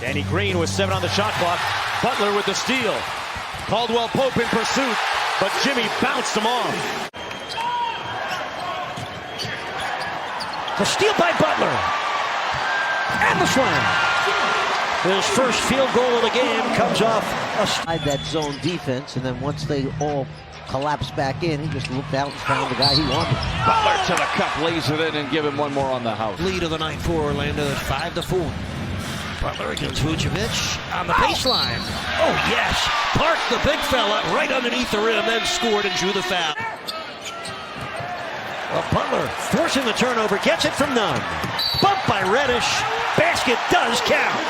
Danny Green with 7 on the shot clock. Butler with the steal. Caldwell Pope in pursuit, but Jimmy bounced him off. The steal by Butler. And the slam. His first field goal of the game comes off that zone defense, and then once they all collapsed back in, he just looked out and found the guy he wanted. Butler to the cup, lays it in, and give him one more on the house. Lead of the night for Orlando at 5-4. Butler against Vucevic on the baseline. Oh, yes. Parked the big fella right underneath the rim, then scored and drew the foul. Well, Butler forcing the turnover, gets it from none. Bump by Reddish. Basket does count.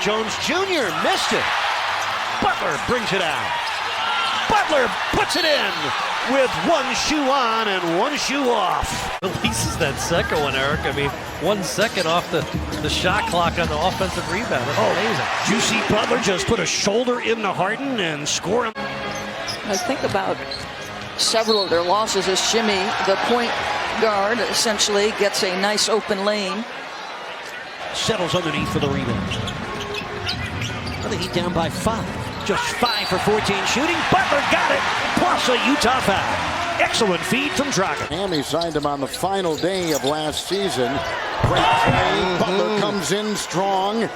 Jones Jr. missed it. Butler brings it out. Butler puts it in with one shoe on and one shoe off. Releases that second one, Eric. I mean, 1 second off the shot clock on the offensive rebound. That's amazing. Juicy Butler just put a shoulder into Harden and score him. I think about several of their losses as Jimmy, the point guard, essentially gets a nice open lane. Settles underneath for the rebound. I think he's down by 5. Just 5 for 14 shooting. Butler got it, plus a Utah foul. Excellent feed from Dragic. Miami signed him on the final day of last season. Great play. Butler comes in strong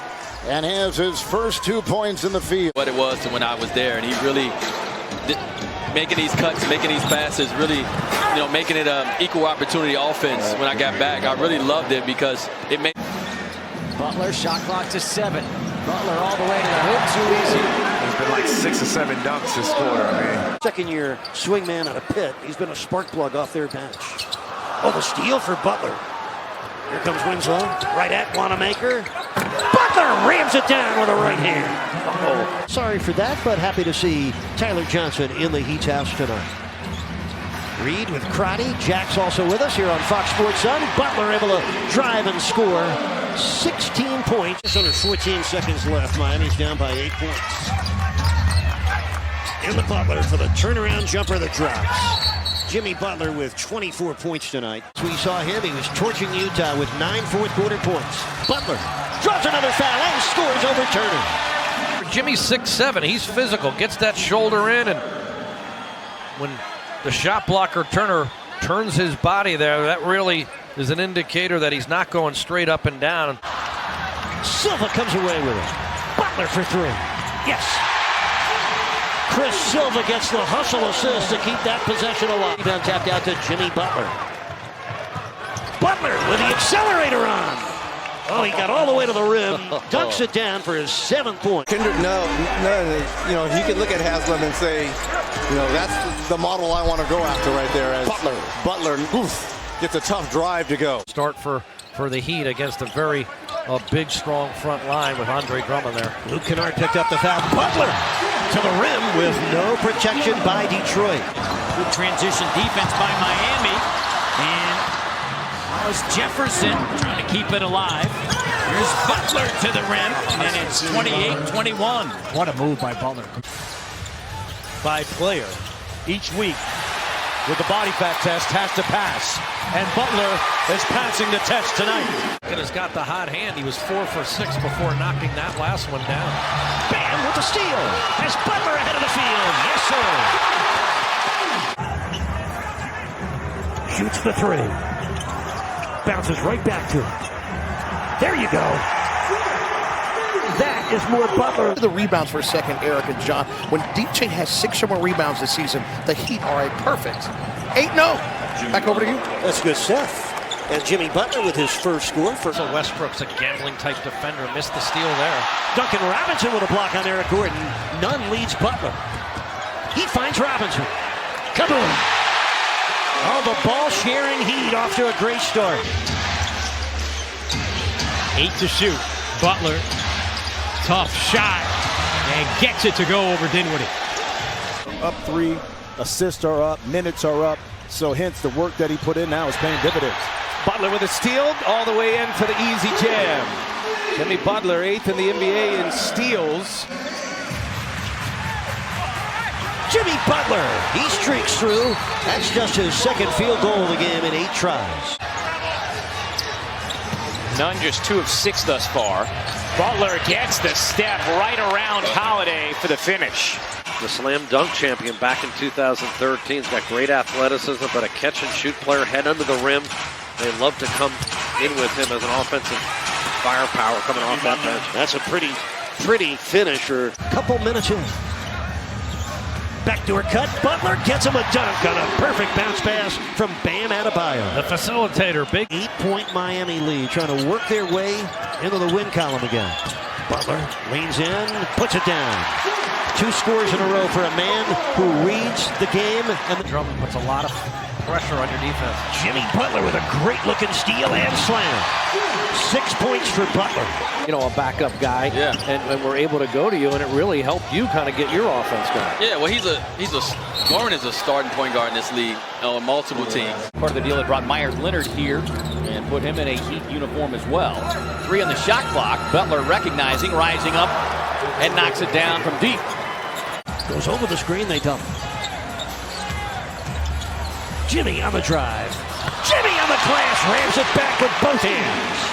and has his first 2 points in the field. What it was to when I was there, and he really making these cuts, making these passes, really, making it an equal opportunity offense. When I got back, I really loved it because it made. Butler, shot clock to 7. Butler all the way to the hoop, too easy. There's been like 6 or 7 dunks this quarter, man. Second-year swingman out of Pitt. He's been a spark plug off their bench. Oh, the steal for Butler. Here comes Winslow, right at Wanamaker. Butler rams it down with a right hand. Uh-oh. Sorry for that, but happy to see Tyler Johnson in the Heat's house tonight. Reed with Crotty. Jack's also with us here on Fox Sports Sun. Butler able to drive and score 16 points. Just under 14 seconds left. Miami's down by 8 points. In the Butler for the turnaround jumper that drops. Jimmy Butler with 24 points tonight. As we saw him, he was torching Utah with 9 fourth-quarter points. Butler draws another foul and scores over Turner. Jimmy's 6'7". He's physical. Gets that shoulder in, and when the shot blocker Turner turns his body there, that really is an indicator that he's not going straight up and down. Silva comes away with it. Butler for 3. Yes. Chris Silva gets the hustle assist to keep that possession alive. Rebound tapped out to Jimmy Butler. Butler with the accelerator on. Oh, he got all the way to the rim. Dunks it down for his 7th point. Kendrick, no, he could look at Haslam and say, that's the model I want to go after right there. As Butler, gets a tough drive to go. Start for the Heat against a very big, strong front line with Andre Drummond there. Luke Kennard picked up the foul. Butler to the rim with no protection by Detroit. Good transition defense by Miami. And was Jefferson trying to keep it alive. Here's Butler to the rim, and it's 28-21. What a move by Butler. By player each week with the body fat test has to pass. And Butler is passing the test tonight. And has got the hot hand. He was 4 for 6 before knocking that last one down. Bam with the steal. Has Butler ahead of the field. Yes, sir. Shoots the 3. Bounces right back to it. There you go. That is more Butler. The rebounds for a second, Eric and John. When DJ has 6 or more rebounds this season, the Heat are a perfect 8-0. Back over to you. That's good stuff. And Jimmy Butler with his first score. So Westbrook's a gambling-type defender. Missed the steal there. Duncan Robinson with a block on Eric Gordon. Nunn leads Butler. He finds Robinson. Kaboom! Oh, the ball-sharing Heat off to a great start. 8 to shoot. Butler, tough shot, and gets it to go over Dinwiddie. Up 3, assists are up, minutes are up, so hence the work that he put in now is paying dividends. Butler with a steal all the way in for the easy jam. Jimmy Butler, 8th in the NBA in steals. Jimmy Butler, he streaks through. That's just his 2nd field goal of the game in 8 tries. Nunn just 2 of 6 thus far. Butler gets the step right around Holiday for the finish. The slam dunk champion back in 2013. He's got great athleticism, but a catch and shoot player, head under the rim. They love to come in with him as an offensive firepower coming off that bench. That's a pretty finisher. Couple minutes in. Backdoor cut. Butler gets him a dunk on a perfect bounce pass from Bam Adebayo. The facilitator, big 8-point Miami lead, trying to work their way into the win column again. Butler leans in, puts it down. 2 scores in a row for a man who reads the game. And Drummond puts a lot of pressure on your defense. Jimmy Butler with a great-looking steal and slam. 6 points for Butler. You know, a backup guy, and we're able to go to you, and it really helped you kind of get your offense going. Yeah, well, Gorman is a starting point guard in this league on multiple teams. Part of the deal that brought Myers Leonard here and put him in a Heat uniform as well. 3 on the shot clock. Butler recognizing, rising up, and knocks it down from deep. Goes over the screen, they dump. Jimmy on the drive. Jimmy on the glass, rams it back with both hands.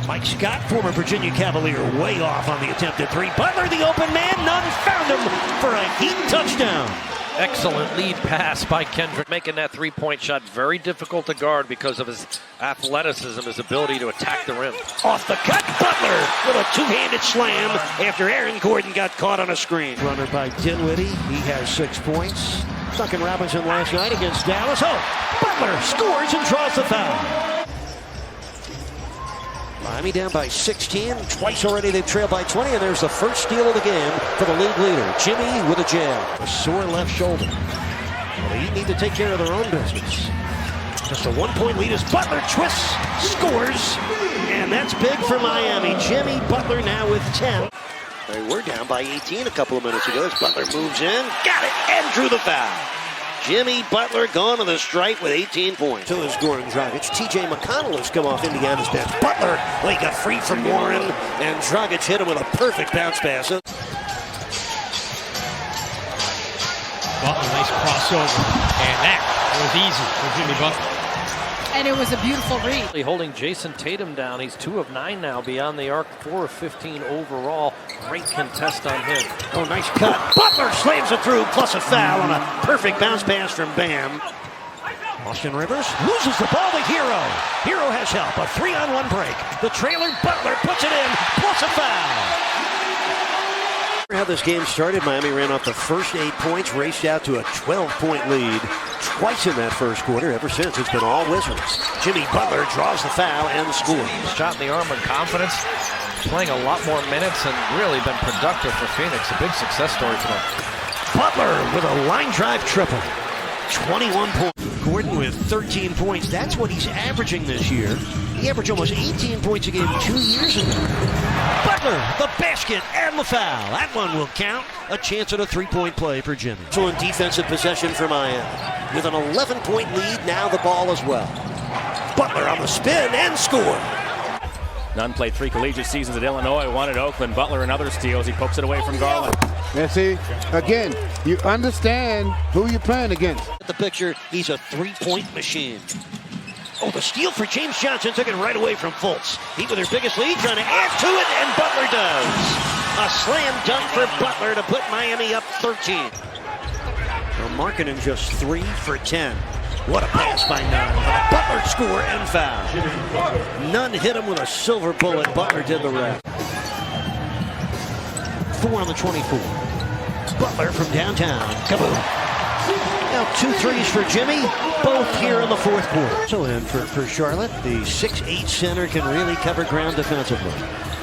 Mike Scott, former Virginia Cavalier, way off on the attempted 3. Butler, the open man, Nunn found him for a Heat touchdown. Excellent lead pass by Kendrick, making that 3-point shot very difficult to guard because of his athleticism, his ability to attack the rim. Off the cut, Butler with a 2-handed slam after Aaron Gordon got caught on a screen. Runner by Dinwiddie, he has 6 points. Duncan Robinson last night against Dallas. Oh, Butler scores and draws the foul. Miami down by 16. Twice already they've trailed by 20, and there's the first steal of the game for the league leader. Jimmy with a jam. A sore left shoulder. Well, they need to take care of their own business. Just a 1-point lead as Butler twists, scores, and that's big for Miami. Jimmy Butler now with 10. They were down by 18 a couple of minutes ago as Butler moves in, got it, and drew the foul. Jimmy Butler gone to the stripe with 18 points. So is Goran Dragic. T.J. McConnell has come off Indiana's bench. Butler, well, he got free from Warren, and Dragic hit him with a perfect bounce pass. Butler, nice crossover. And that was easy for Jimmy Butler. And it was a beautiful read. Holding Jason Tatum down. He's 2 of 9 now beyond the arc, 4 of 15 overall. Great contest on him. Oh, nice cut. Butler slams it through, plus a foul on a perfect bounce pass from Bam. Austin Rivers loses the ball to Hero. Hero has help. A 3-on-1 break. The trailer, Butler puts it in, plus a foul. How this game started, Miami ran off the first 8 points, raced out to a 12-point lead twice in that first quarter. Ever since, it's been all Wizards. Jimmy Butler draws the foul and scores. Shot in the arm with confidence, playing a lot more minutes and really been productive for Phoenix. A big success story for them. Butler with a line drive triple. 21 points. Gordon with 13 points. That's what he's averaging this year. He averaged almost 18 points a game 2 years ago. Butler, the basket, and the foul. That one will count. A chance at a 3-point play for Jimmy. Excellent defensive possession for Miami. With an 11-point lead, now the ball as well. Butler on the spin and score. Nunn played 3 collegiate seasons at Illinois, 1 at Oakland. Butler and other steals. He pokes it away from Garland. And see, again, you understand who you're playing against. The picture, he's a 3-point machine. Oh, the steal for James Johnson took it right away from Fultz. He with their biggest lead, trying to add to it, and Butler does. A slam dunk for Butler to put Miami up 13. Well, Markkanen just 3 for 10. What a pass by Nunn. Butler score and foul. Nunn hit him with a silver bullet. Butler did the rest. 4 on the 24. Butler from downtown. Kaboom. Now 2 threes for Jimmy, both here in the fourth quarter. So in for Charlotte, the 6'8" center can really cover ground defensively.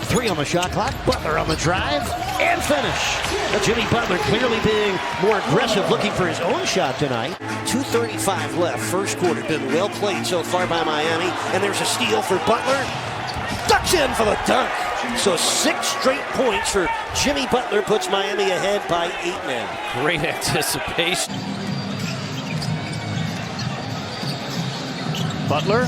3 on the shot clock, Butler on the drive, and finish. Now Jimmy Butler clearly being more aggressive, looking for his own shot tonight. 2:35 left, first quarter. Been well played so far by Miami, and there's a steal for Butler. Ducks in for the dunk. So 6 straight points for Jimmy Butler puts Miami ahead by 8 now. Great anticipation. Butler.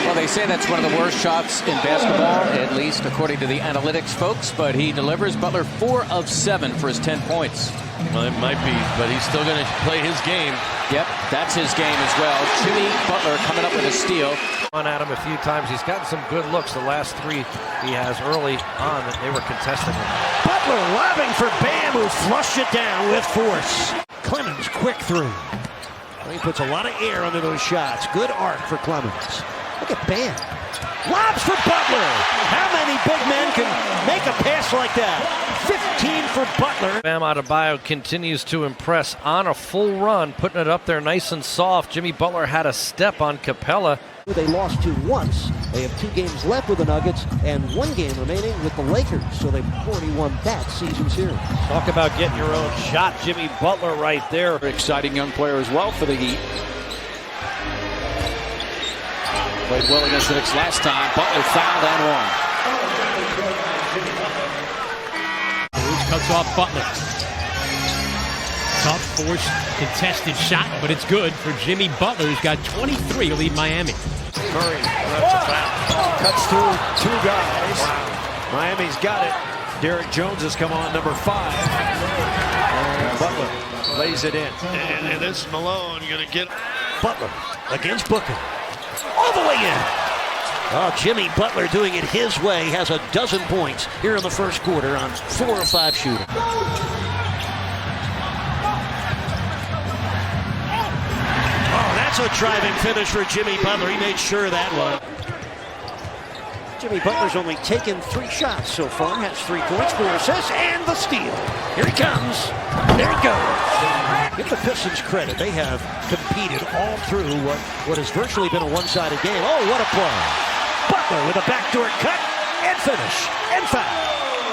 Well, they say that's one of the worst shots in basketball, at least according to the analytics folks, but he delivers. Butler 4 of 7 for his 10 points. Well, it might be, but he's still going to play his game. Yep, that's his game as well. Jimmy Butler coming up with a steal. On at him a few times. He's gotten some good looks. The last three he has early on that they were contesting him. Butler lobbing for Bam, who flushed it down with force. Clemens quick through. He puts a lot of air under those shots. Good arc for Clemens. Look at Bam. Lobs for Butler. How many big men can make a pass like that? 15 for Butler. Bam Adebayo continues to impress on a full run, putting it up there nice and soft. Jimmy Butler had a step on Capella. They lost to once. They have 2 games left with the Nuggets and 1 game remaining with the Lakers. So they've already won that season series. Talk about getting your own shot. Jimmy Butler right there. Exciting young player as well for the Heat. Played well against the Knicks last time. Butler fouled and one. Bruce cuts off Butler. Tough, forced, contested shot, but it's good for Jimmy Butler, who's got 23 to lead Miami. Murray, that's a foul. Cuts through 2 guys. Wow. Miami's got it. Derek Jones has come on, number 5. And Butler lays it in. And this Malone going to get Butler against Booker. All the way in. Oh, Jimmy Butler doing it his way. Has a dozen points here in the first quarter on 4 or 5 shooting. That's a driving finish for Jimmy Butler. He made sure of that one. Jimmy Butler's only taken 3 shots so far. Has 3 points, 4 assists, and the steal. Here he comes. There he goes. Give the Pistons credit. They have competed all through what has virtually been a one-sided game. Oh, what a play. Butler with a backdoor cut and finish and foul.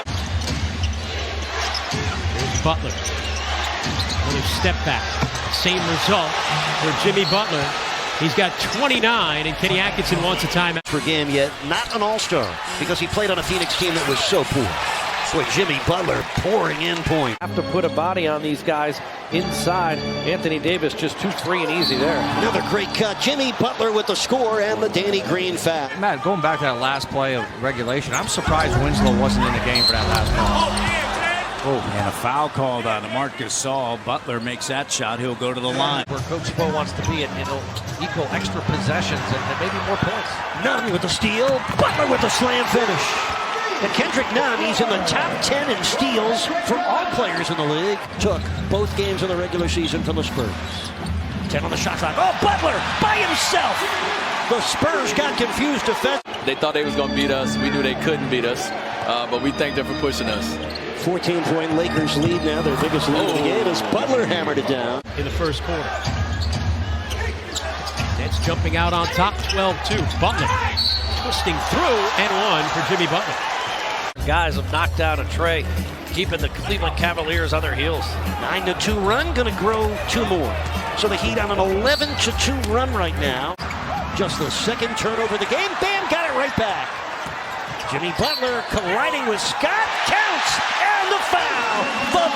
Here's Butler. Another step back. Same result for Jimmy Butler. He's got 29, and Kenny Atkinson wants a timeout. Per game yet, not an all-star, because he played on a Phoenix team that was so poor. Boy, Jimmy Butler pouring in points. Have to put a body on these guys inside. Anthony Davis just too free and easy there. Another great cut. Jimmy Butler with the score and the Danny Green foul. Matt, going back to that last play of regulation, I'm surprised Winslow wasn't in the game for that last call. Oh, and a foul called on Marcus Saul. Butler makes that shot. He'll go to the line. Where Coach Spo wants to be, and it'll equal extra possessions and maybe more points. Nunn with the steal. Butler with the slam finish. And Kendrick Nunn, he's in the top 10 in steals for all players in the league. Took both games of the regular season from the Spurs. 10 on the shot clock. Oh, Butler by himself. The Spurs got confused defensively. They thought they was going to beat us. We knew they couldn't beat us, but we thank them for pushing us. 14-point Lakers lead now. Their biggest lead of the game as Butler hammered it down. In the first quarter. Nets jumping out on top, 12-2. Butler twisting through and one for Jimmy Butler. Guys have knocked down a tray, keeping the Cleveland Cavaliers on their heels. 9-2 run, going to grow 2 more. So the Heat on an 11-2 run right now. Just the second turnover of the game. Bam, got it right back. Jimmy Butler colliding with Scott. Counts! And the foul! The